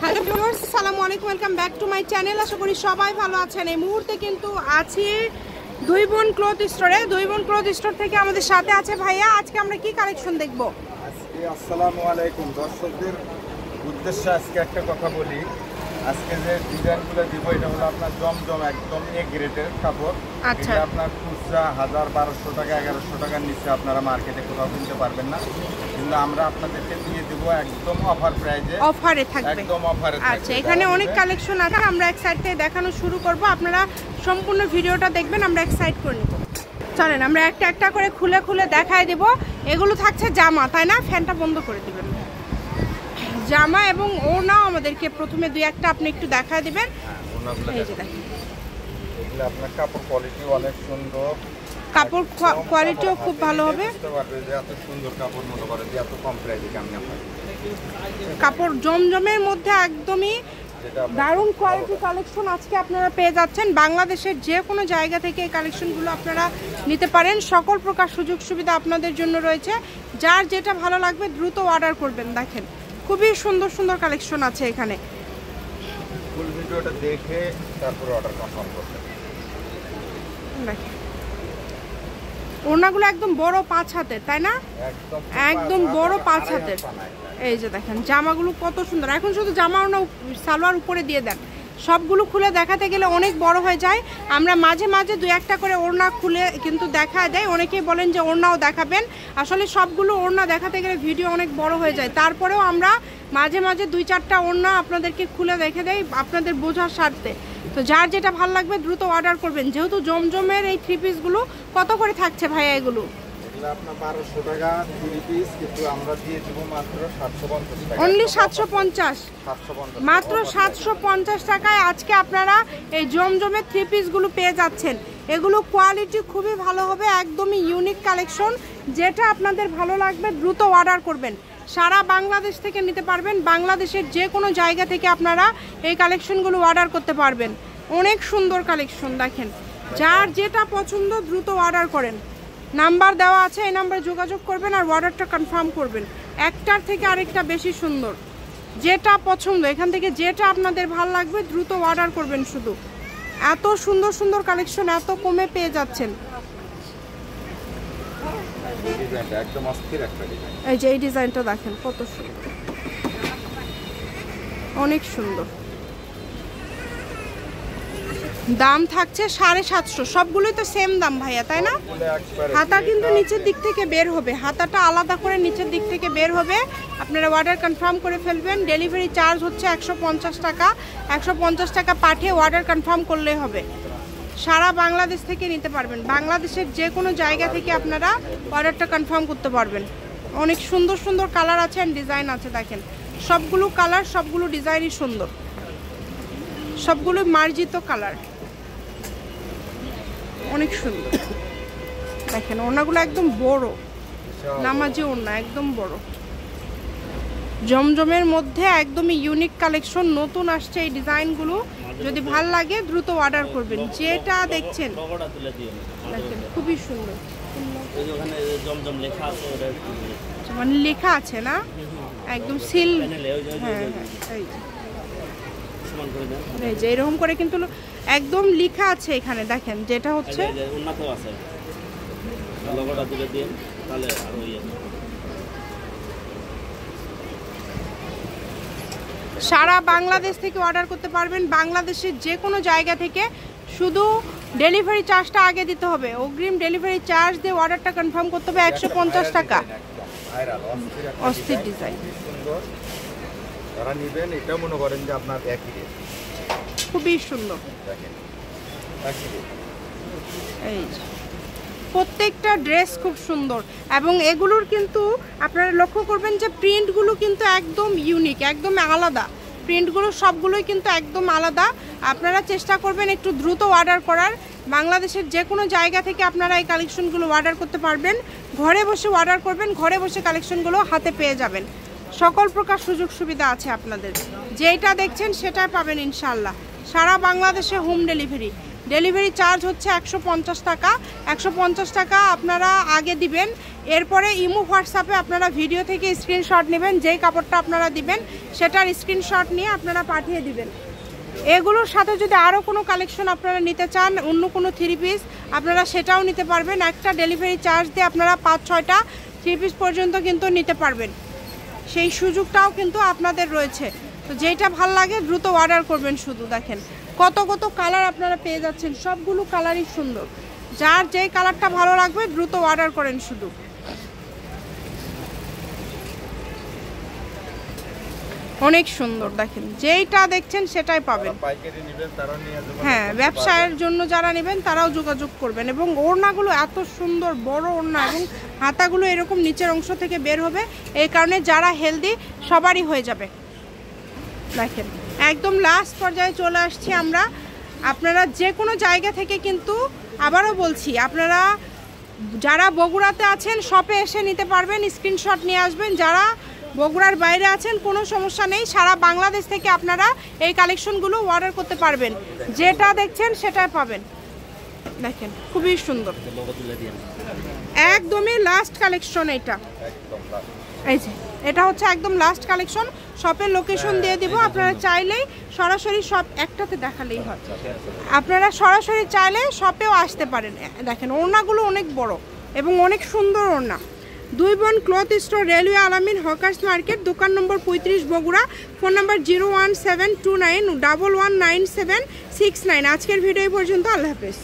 Hello viewers, আসসালামু আলাইকুম, welcome back to my channel. আশা করি সবাই ভালো আছেন। এই মুহূর্তে কিন্তু আছি দুই বোন ক্লথ স্টোরে। দুই বোন ক্লথ স্টোর থেকে আমাদের সাথে আছে ভাইয়া। আজকে আমরা কি কালেকশন দেখব? আজকে আসসালামু আলাইকুম দর্শকদের উদ্দেশ্যে আজকে একটা কথা বলি। আজকে যে ডিজাইনগুলো দিব এটা হলো আপনার জমজম একদম এ গ্রেডের কাপড়। আচ্ছা, এটা আপনার খুচরা 1000-1200 টাকা 1100 টাকার নিচে আপনারা মার্কেটে কোথাও কিনতে পারবেন না, কিন্তু আমরা আপনাদেরকে দিয়ে দিব একদম অফার প্রাইজে। অফারে থাকবে, একদম অফারে থাকবে। আচ্ছা, এখানে অনেক কালেকশন আছে। আমরা এক সাইড থেকে দেখানো শুরু করব, আপনারা সম্পূর্ণ ভিডিওটা দেখবেন। আমরা এক সাইড করে নিব। চলেন আমরা একটা একটা করে খুলে খুলে দেখাই দেব। এগুলো থাকছে জামা, তাই না? ফ্যানটা বন্ধ করে দিবেন। জামা এবং ওড়নাও আমাদেরকে প্রথমে দুই একটা আপনি একটু দেখায় দিবেন। এই যে দেখেন, এগুলো আপনার কাপড় কোয়ালিটি অনেক সুন্দর, কাপড় কোয়ালিটিও খুব ভালো হবে। এত সুন্দর কাপড় মনে করে যে এত কম প্রাইসে কেমন হয়। কাপড় জমজমের মধ্যে একদমই দারুণ কোয়ালিটি কালেকশন আজকে আপনারা পেয়ে যাচ্ছেন। বাংলাদেশের যে কোনো জায়গা থেকে এই কালেকশনগুলো আপনারা নিতে পারেন। সকল প্রকার সুযোগ সুবিধা আপনাদের জন্য রয়েছে। যার যেটা ভালো লাগবে দ্রুত অর্ডার করবেন। দেখেন খুবই সুন্দর সুন্দর কালেকশন আছে এখানে। ফুল ভিডিওটা দেখে তারপর অর্ডার কনফার্ম করবেন। দেখেন ওড়নাগুলো একদম বড় 5 হাতের, তাই না? একদম বড় 5 হাতের। এই যে দেখেন জামাগুলো কত সুন্দর। এখন শুধু জামা ওড়না সালোয়ার উপরে দিয়ে দেন, সবগুলো খুলে দেখাতে গেলে অনেক বড় হয়ে যায়। আমরা মাঝে মাঝে দুই একটা করে ওড়না খুলে কিন্তু দেখা দেয়। অনেকেই বলেন যে ওড়নাও দেখাবেন, আসলে সবগুলো ওড়না দেখাতে গেলে ভিডিও অনেক বড় হয়ে যায়। তারপরেও আমরা মাঝে মাঝে 2-4টা ওড়না আপনাদেরকে খুলে দেখে দেই আপনাদের বোঝার স্বার্থে। তো যার যেটা ভালো লাগবে দ্রুত অর্ডার করবেন। যেহেতু জমজমের এই 3 পিসগুলো কত করে থাকছে ভাইয়া? এগুলো আপনার 1200 টাকা 3 পিস, কিন্তু আমরা দিয়ে দেব মাত্র 750 টাকা। অনলি 750, মাত্র 750 টাকায় আজকে আপনারা এই জমজমের 3 পিসগুলো পেয়ে যাচ্ছেন। এগুলো কোয়ালিটি খুবই ভালো হবে, একদমই ইউনিক কালেকশন। যেটা আপনাদের ভালো লাগবে দ্রুত অর্ডার করবেন। সারা বাংলাদেশ থেকে নিতে পারবেন। বাংলাদেশের যে কোনো জায়গা থেকে আপনারা এই কালেকশনগুলো অর্ডার করতে পারবেন। অনেক সুন্দর কালেকশন দেখেন। যার যেটা পছন্দ দ্রুত অর্ডার করেন। নাম্বার দেওয়া আছে, এই নাম্বারে যোগাযোগ করবেন আর অর্ডারটা কনফার্ম করবেন। একটার থেকে আরেকটা বেশি সুন্দর। যেটা পছন্দ এখান থেকে যেটা আপনাদের ভালো লাগবে দ্রুত অর্ডার করবেন। শুধু এত সুন্দর সুন্দর কালেকশন এত কমে পেয়ে যাচ্ছেন। এই যে এই ডিজাইনটা দেখেন কত সুন্দর, অনেক সুন্দর। দাম থাকছে 750। সবগুলোই তো সেম দাম ভাইয়া, তাই না? হাতা কিন্তু নিচের দিক থেকে বের হবে, হাতাটা আলাদা করে নিচের দিক থেকে বের হবে। আপনারা অর্ডার কনফার্ম করে ফেলবেন। ডেলিভারি চার্জ হচ্ছে 150 টাকা। 150 টাকা পাঠিয়ে অর্ডার কনফার্ম করলেই হবে। সারা বাংলাদেশ থেকে নিতে পারবেন। বাংলাদেশের যে কোনো জায়গা থেকে আপনারা অর্ডারটা কনফার্ম করতে পারবেন। অনেক সুন্দর সুন্দর কালার আছে আর ডিজাইন আছে। দেখেন সবগুলো কালার সবগুলো ডিজাইনই সুন্দর, সবগুলো মার্জিত কালার, অনেক সুন্দর। দেখেন ওড়নাগুলো একদম বড়, নামাজি ওড়না একদম বড়। জমজমের মধ্যে একদমই ইউনিক কালেকশন, নতুন আসছে এই ডিজাইনগুলো। যদি ভাল লাগে দ্রুত অর্ডার করবেন। যেটা দেখছেন দেখেন খুবই সুন্দর, মানে লেখা আছে না একদম সিল। হ্যাঁ হ্যাঁ, এই যে এরকম করে কিন্তু একদম লেখা আছে এখানে। দেখেন যেটা হচ্ছে সারা বাংলাদেশ থেকে অর্ডার করতে পারবেন। বাংলাদেশের যে কোনো জায়গা থেকে, শুধু ডেলিভারি চার্জটা আগে দিতে হবে। অগ্রিম ডেলিভারি চার্জ দিয়ে অর্ডারটা কনফার্ম করতে হবে 150 টাকা। অস্থির ডিজাইন, যারা নেবেন এটা মনে করেন যে আপনার একই রেট, খুবই সুন্দর। এই প্রত্যেকটা ড্রেস খুব সুন্দর এবং এগুলোর কিন্তু আপনারা লক্ষ্য করবেন যে প্রিন্টগুলো কিন্তু একদম ইউনিক, একদম আলাদা। প্রিন্টগুলো সবগুলোই কিন্তু একদম আলাদা। আপনারা চেষ্টা করবেন একটু দ্রুত অর্ডার করার। বাংলাদেশের যে কোনো জায়গা থেকে আপনারা এই কালেকশনগুলো অর্ডার করতে পারবেন। ঘরে বসে অর্ডার করবেন, ঘরে বসে কালেকশনগুলো হাতে পেয়ে যাবেন। সকল প্রকার সুযোগ সুবিধা আছে আপনাদের। যেটা দেখছেন সেটাই পাবেন ইনশাআল্লাহ। সারা বাংলাদেশে হোম ডেলিভারি। ডেলিভারি চার্জ হচ্ছে 150 টাকা। 150 টাকা আপনারা আগে দিবেন, এরপরে ইমো হোয়াটসঅ্যাপে আপনারা ভিডিও থেকে স্ক্রিনশট নেবেন, যেই কাপড়টা আপনারা দিবেন সেটার স্ক্রিনশট নিয়ে আপনারা পাঠিয়ে দিবেন। এগুলোর সাথে যদি আরও কোনো কালেকশন আপনারা নিতে চান, অন্য কোনো 3 পিস আপনারা সেটাও নিতে পারবেন। একটা ডেলিভারি চার্জ দিয়ে আপনারা 5-6টা 3 পিস পর্যন্ত কিন্তু নিতে পারবেন, সেই সুযোগটাও কিন্তু আপনাদের রয়েছে। তো যেটা ভাল লাগে দ্রুত অর্ডার করবেন। শুধু দেখেন কত কত কালার আপনারা পেয়ে যাচ্ছেন, সবগুলো কালারই সুন্দর। যার যেই কালারটা ভালো লাগবে দ্রুত অর্ডার করেন শুধু। অনেক সুন্দর, দেখেন যেইটা দেখছেন সেটাই পাবেন। হ্যাঁ, ব্যবসায়ের জন্য যারা নেবেন তারাও যোগাযোগ করবেন। এবং ওড়নাগুলো এত সুন্দর বড় ওড়না, এবং হাতাগুলো এরকম নিচের অংশ থেকে বের হবে, এই কারণে যারা হেলদি সবারই হয়ে যাবে। দেখেন একদম লাস্ট পর্যায়ে চলে আসছি আমরা। আপনারা যে কোনো জায়গা থেকে কিন্তু আবারও বলছি, আপনারা যারা বগুড়াতে আছেন শপে এসে নিতে পারবেন, স্ক্রিনশট নিয়ে আসবেন। যারা বগুড়ার বাইরে আছেন কোনো সমস্যা নেই, সারা বাংলাদেশ থেকে আপনারা এই কালেকশনগুলো অর্ডার করতে পারবেন। যেটা দেখছেন সেটাই পাবেন। দেখেন খুবই সুন্দর, একদমই লাস্ট কালেকশন এটা। এই যে এটা হচ্ছে একদম লাস্ট কালেকশন। শপের লোকেশন দিয়ে দিব, আপনারা চাইলেই সরাসরি শপ একটাতে দেখালেই হয়। আপনারা সরাসরি চাইলে শপেও আসতে পারেন। দেখেন ওড়নাগুলো অনেক বড় এবং অনেক সুন্দর ওড়না। 2 বোন ক্লথ স্টোর, রেলওয়ে আলামিন হকার্স মার্কেট, দোকান নম্বর 35 বগুড়া। Phone number 01729119769। আজকের ভিডিও পর্যন্ত, আল্লাহ হাফেজ।